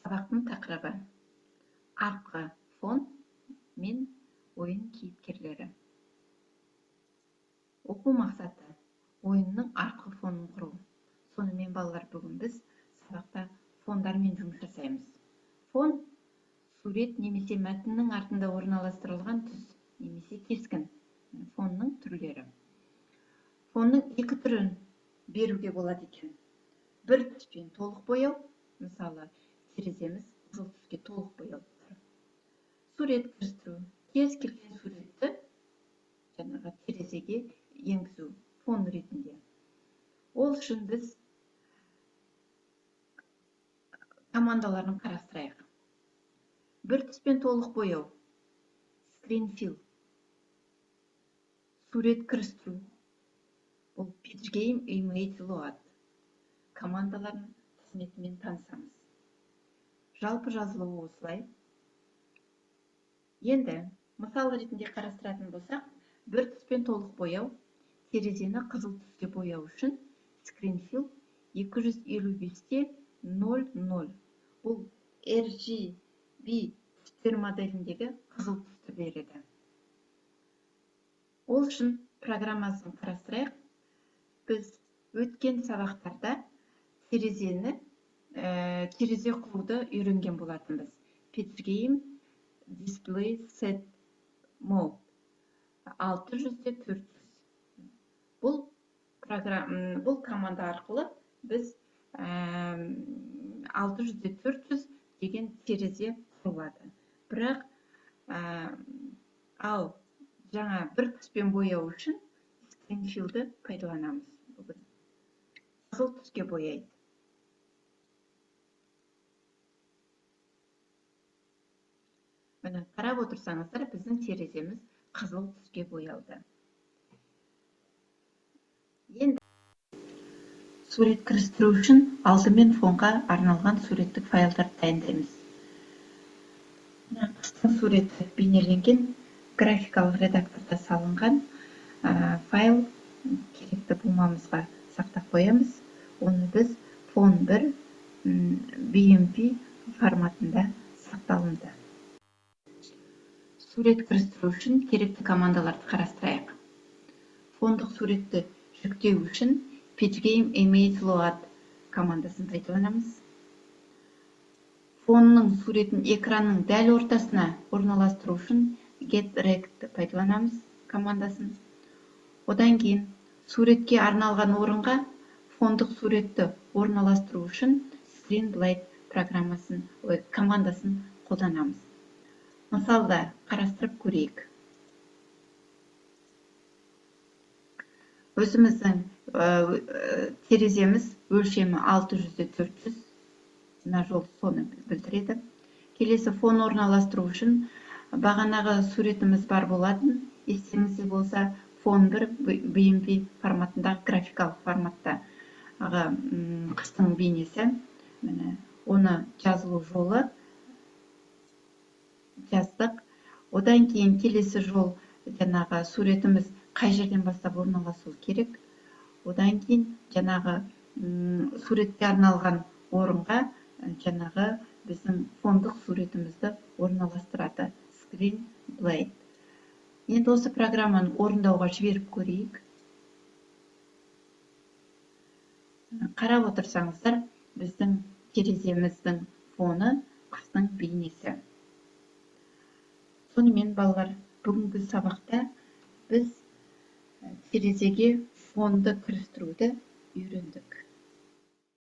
Сабақтың тақырыбы арқы фон мен ойын кейіпкерлері. Оқу мақсаты ойынның арқы фонын құру. Сонымен балалар, бүгін біз сабақта фондармен жұмыс жасаймыз. Фон сурет немесе мәтіннің артында орналастырылған түс немесе кескін. Фонның түрлері. Фонның екі түрін беруге болады екен. Бір түспен толық бояу, мысалы тереземіз қызыл түске толық бояулы. Сурет кірістіру, кез келген суретті жаңағы терезеге енгізу фон ретінде. Ол үшін біз командаларын қарастырайық. Бір түспен толық бояу, screen fill, сурет кірістіру, бұл pitch game, image load. Командаларын қызметімен танысамыз. Жалпы жазылуы осылай. Енді мысал ретінде қарастыратын болсақ, бір түспен толық бояу, терезені қызыл түске бояу үшін screen fill 255-те 00. Бұл RGB түстер моделіндегі қызыл түсті береді. Ол үшін программасын қарастырайық. Біз өткен сабақтарда терезе құруды үйренген болатынбыз. Pitch game display set mode 600-400. Бұл команда арқылы біз 600-400 деген терезе құрылады. Бірақ ал жаңа бір түспен бояу үшін screen fill'ді пайдаланамыз. Бүгін қызыл түске бояйды. Міне қарап отырсаңыздар, біздің тереземіз қызыл түске боялды. Енді сурет кірістіру үшін алдымен фонға арналған суреттік файлдар дайындаймыз. Қыстың суреті бейнеленген графикалық редакторда салынған файл керекті бумамызға сақтап қоямыз. Оны біз фон 1 BMP форматында сақталынды. Сурет кірістіру үшін керекті командаларды қарастырайық. Фондық суретті жүктеу үшін pitch game image load командасын пайдаланамыз. Фонның суретін экранның дәл ортасына орналастыру үшін get rect пайдаланамыз командасын. Одан кейін суретке арналған орынға фондық суретті орналастыру үшін screen blade командасын қолданамыз. Мысалда қарастырып көрейік. Өзіміздің тереземіз өлшемі 600-400, мына жол соны білдіреді. Келесі фон орналастыру үшін бағанағы суретіміз бар болатын. Естеріңізде болса, фон 1 BMP форматындағы графикалық форматтағы қыстың бейнесі. Оны жазылу жолы жаздық. Одан кейін келесі жол жаңағы суретіміз қай жерден бастап орналасу керек. Одан кейін жаңағы суретке арналған орынға жаңағы біздің фондық суретімізді орналастырады. Screen blade. Енді осы программаны орындауға жіберіп көрейік. Қарап отырсаңыздар, біздің тереземіздің фоны қыстың бейнесі. Сонымен балалар, бүгінгі сабақта біз терезеге фонды кірістіруді үйрендік.